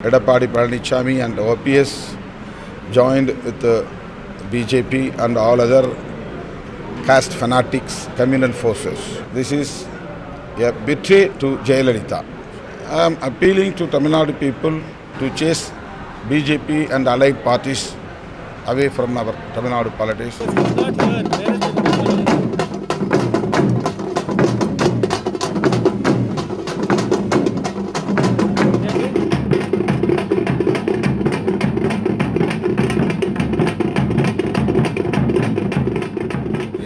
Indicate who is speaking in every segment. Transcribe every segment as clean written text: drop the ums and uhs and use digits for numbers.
Speaker 1: Edappadi Palanichami and OPS joined with the BJP and all other caste fanatics, communal forces. This is a betray to Jayalalitha. I am appealing to Tamil Nadu people to chase BJP and allied parties away from our Tamil Nadu politics.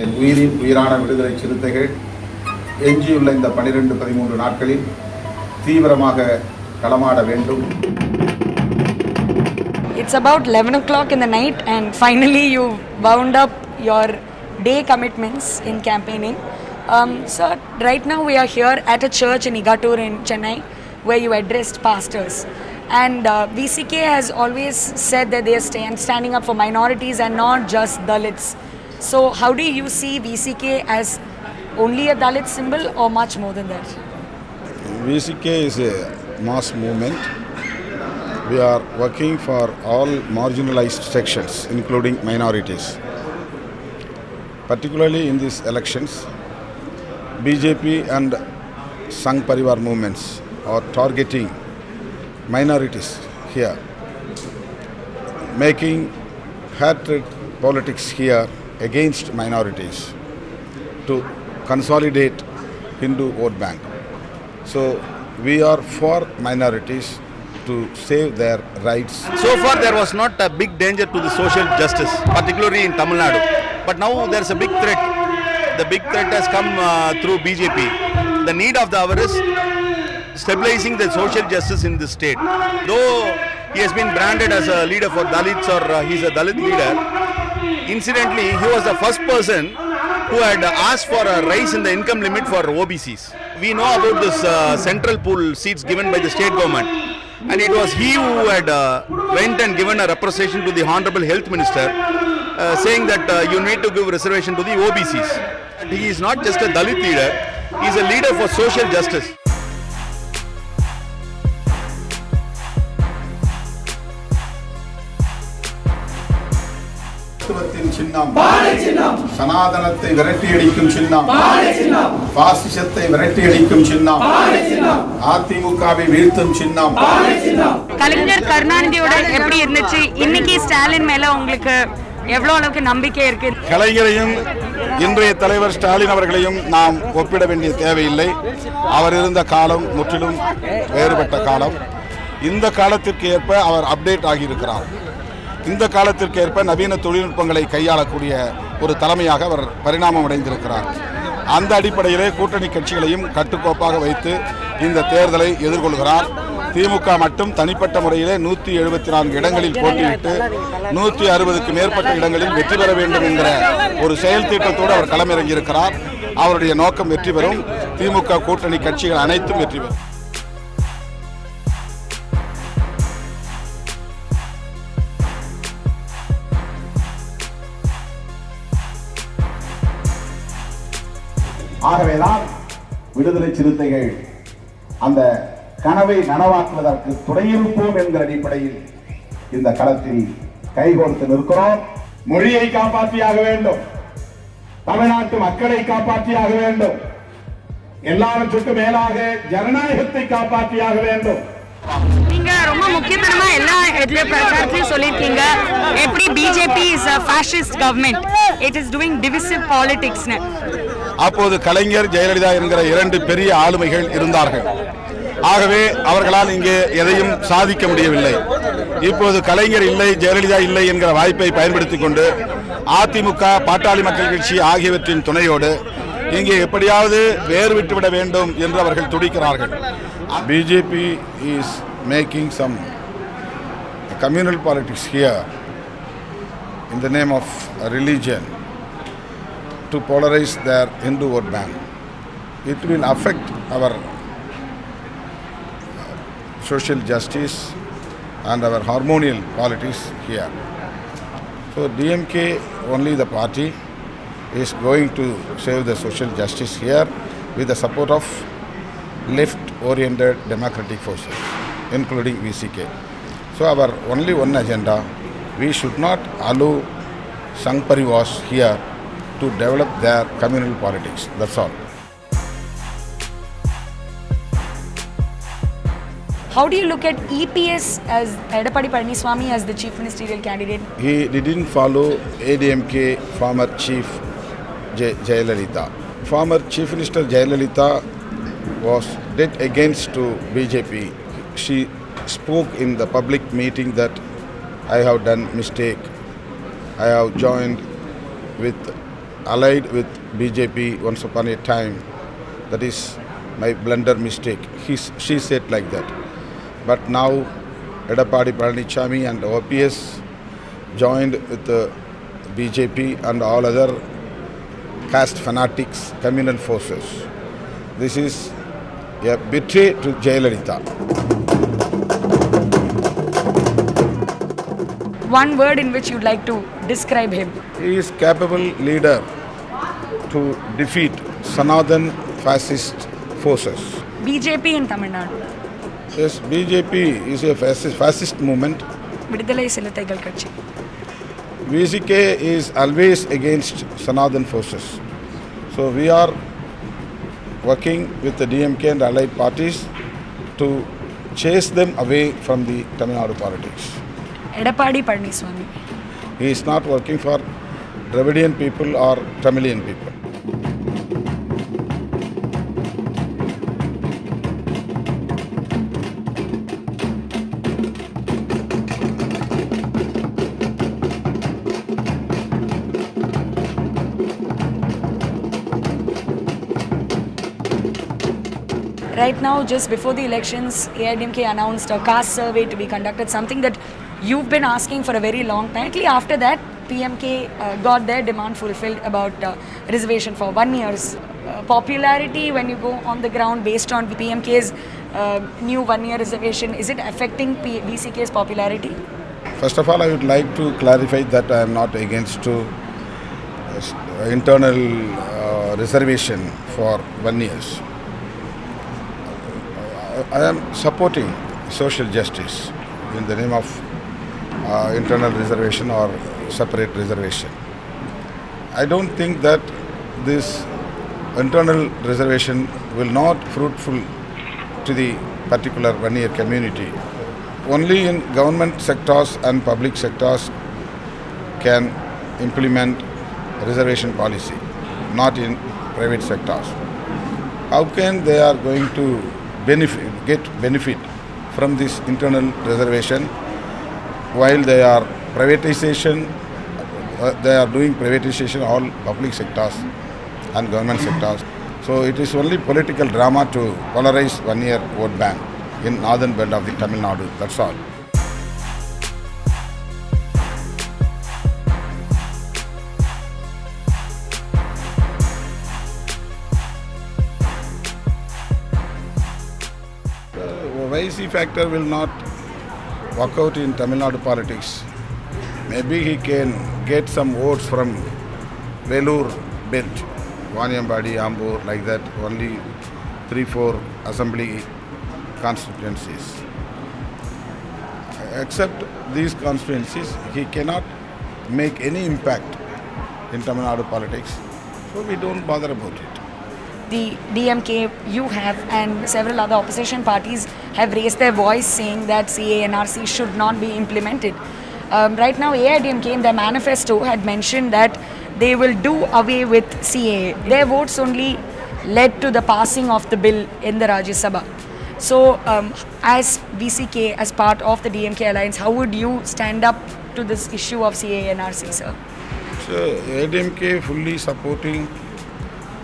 Speaker 1: என் உயிரின் உயிரான விடுதலை சிறுத்தைகள் எஞ்சியுள்ள இந்த 12-13 நாட்களில் தீவிரமாக களமாட வேண்டும்.
Speaker 2: It's about 11 o'clock in the night and finally you wound up your day commitments in campaigning. So right now we are here at a church in Igatur in Chennai where you addressed pastors. And VCK has always said that they are standing up for minorities and not just Dalits. So how do you see VCK as only a Dalit symbol or much more than that?
Speaker 1: VCK is a mass movement. We are working for all marginalized sections, including minorities. Particularly in these elections, BJP and Sangh Parivar movements are targeting minorities here, making hatred politics here against minorities to consolidate Hindu vote bank. So we are for minorities to save their rights.
Speaker 3: So far there was not a big danger to the social justice, particularly in Tamil Nadu. But now there is a big threat. The big threat has come through BJP. The need of the hour is stabilizing the social justice in the state. Though he has been branded as a leader for Dalits or he is a Dalit leader, incidentally he was the first person who had asked for a rise in the income limit for OBCs. We know about this central pool seats given by the state government, and it was he who had went and given a representation to the Honorable Health Minister saying that you need to give reservation to the OBCs. He is not just a Dalit leader, he is a leader for social justice.
Speaker 1: சின்னம் சனாதனத்தை விரட்டியடிக்கும் சின்னம், பாசிசத்தை விரட்டியடிக்கும் சின்னம், அதிமுகவை வீழ்த்தும் சின்னம்.
Speaker 2: கலைஞர் கருணாநிதியோட எப்படி இருந்துச்சு? இன்னைக்கு ஸ்டாலின் மேல உங்களுக்கு எவ்வளவு அளவுக்கு நம்பிக்கை இருக்கு?
Speaker 1: கலைஞரையும் இன்றைய தலைவர் ஸ்டாலின் அவர்களையும் நாம் ஒப்பிட வேண்டிய தேவையில்லை. அவர் இருந்த காலம் முற்றிலும் வேறுபட்ட காலம். இந்த காலத்திற்கு ஏற்ப அவர் அப்டேட் ஆகியிருக்கிறார். இந்த காலத்திற்கு ஏற்ப நவீன தொழில்நுட்பங்களை கையாளக்கூடிய ஒரு தலைமையாக அவர் பரிணாமம் அடைந்திருக்கிறார். அந்த அடிப்படையிலே கூட்டணி கட்சிகளையும் கட்டுக்கோப்பாக வைத்து இந்த தேர்தலை எதிர்கொள்கிறார். திமுக மட்டும் தனிப்பட்ட முறையிலே 174 இடங்களில் போட்டியிட்டு 160க்கு மேற்பட்ட இடங்களில் வெற்றி பெற வேண்டும் என்கிற ஒரு செயல் திட்டத்தோடு அவர் களமிறங்கியிருக்கிறார். அவருடைய நோக்கம் வெற்றி பெறும். திமுக கூட்டணி கட்சிகள் அனைத்தும் வெற்றி பெறும். ஆகவேதான் விடுதலை சிறுத்தைகள் அந்த கனவை நனவாக்குவதற்கு துணையிருப்போம் என்கிற அடிப்படையில் இந்த களத்தில் கைகோர்த்து நிற்கிறோம். மொழியை காப்பாற்றியாக வேண்டும், தமிழ்நாட்டு மக்களை காப்பாற்றியாக வேண்டும், எல்லாவற்றுக்கும் மேலாக ஜனநாயகத்தை காப்பாற்றியாக வேண்டும்.
Speaker 2: நீங்க ரொம்ப முக்கியத்துவமா எல்லா பிரச்சாரத்திலையும் சொல்லியிருக்கீங்க, எப்படி BJP is a fascist government, it is doing divisive politics.
Speaker 1: அப்போது கலைஞர், ஜெயலலிதா என்கிற 2 பெரிய ஆளுமைகள் இருந்தார்கள். ஆகவே அவர்களால் இங்கே எதையும் சாதிக்க முடியவில்லை. இப்போது கலைஞர் இல்லை, ஜெயலலிதா இல்லை என்கிற வாய்ப்பை பயன்படுத்திக் கொண்டு அதிமுக, பாட்டாளி மக்கள் கட்சி ஆகியவற்றின் துணையோடு இங்கே எப்படியாவது வேறு விட்டுவிட வேண்டும் என்று அவர்கள் துடிக்கிறார்கள். BJP is making some communal politics here in the name of religion to polarize their Hindu vote bank. It will affect our social justice and our harmonial politics here. So DMK, only the party, is going to save the social justice here with the support of left-oriented democratic forces. including VCK. So our only one agenda, we should not allow Sangh Parivars here to develop their communal politics. That's all.
Speaker 2: How do you look at EPS as Edappadi Palaniswamy as the chief ministerial candidate?
Speaker 1: He didn't follow ADMK former chief Jayalalitha. Former chief minister Jayalalitha was dead against to BJP. She spoke in the public meeting that I have done mistake. I have allied with BJP once upon a time. That is my blunder mistake. She said like that. But now Edappadi Palaniswamy and OPS joined with the BJP and all other caste fanatics, communal forces. This is a betray to Jayalalitha.
Speaker 2: One word in which you'd like to describe him.
Speaker 1: He is capable leader to defeat Sanathan fascist forces.
Speaker 2: BJP in Tamil Nadu.
Speaker 1: Yes, BJP is a fascist movement.
Speaker 2: Vidudalai Silathaigal Katchi.
Speaker 1: VCK is always against Sanathan forces. So we are working with the DMK and allied parties to chase them away from the Tamil Nadu politics.
Speaker 2: Edappadi Palaniswamy.
Speaker 1: He is not working for Dravidian people or Tamilian people.
Speaker 2: Right now, just before the elections, AIDMK announced a caste survey to be conducted, something that you've been asking for a very long time. Actually, after that, PMK got their demand fulfilled about reservation for 1 year's popularity when you go on the ground based on PMK's new 1 year reservation. Is it affecting VCK's popularity?
Speaker 1: First of all, I would like to clarify that I am not against to internal reservation for 1 year. I am supporting social justice in the name of internal reservation or separate reservation. I don't think that this internal reservation will not fruitful to the particular 1 year community. Only in government sectors and public sectors can implement reservation policy, not in private sectors. How can they are going to get benefit from this internal reservation while they are doing privatization all public sectors and government sectors. So it is only political drama to polarize 1 year vote bank in northern belt of the Tamil Nadu. That's all. YC factor will not work out in Tamil Nadu politics. Maybe he can get some votes from Vellore belt, Vaniambadi, Ambur, like that, only 3-4 assembly constituencies. Except these constituencies, he cannot make any impact in Tamil Nadu politics, so we don't bother about it.
Speaker 2: The DMK, you have, and several other opposition parties have raised their voice saying that CA-NRC should not be implemented. Right now, AIDMK in their manifesto had mentioned that they will do away with CAA. Their votes only led to the passing of the bill in the Rajya Sabha. So, as VCK, as part of the DMK alliance, how would you stand up to this issue of CA-NRC, sir?
Speaker 1: So, AIDMK fully supporting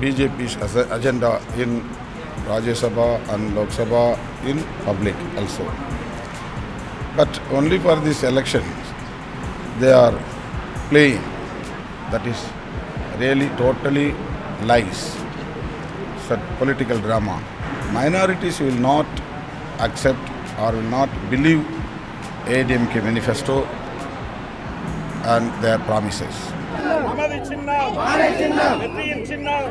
Speaker 1: BJP's agenda in Rajya Sabha and Lok Sabha in public also. But only for this election, they are playing. That is really totally lies. It's a political drama. Minorities will not accept or will not believe AIDMK manifesto and their promises.
Speaker 4: நமது சின்னம் வெற்றியின் சின்னம்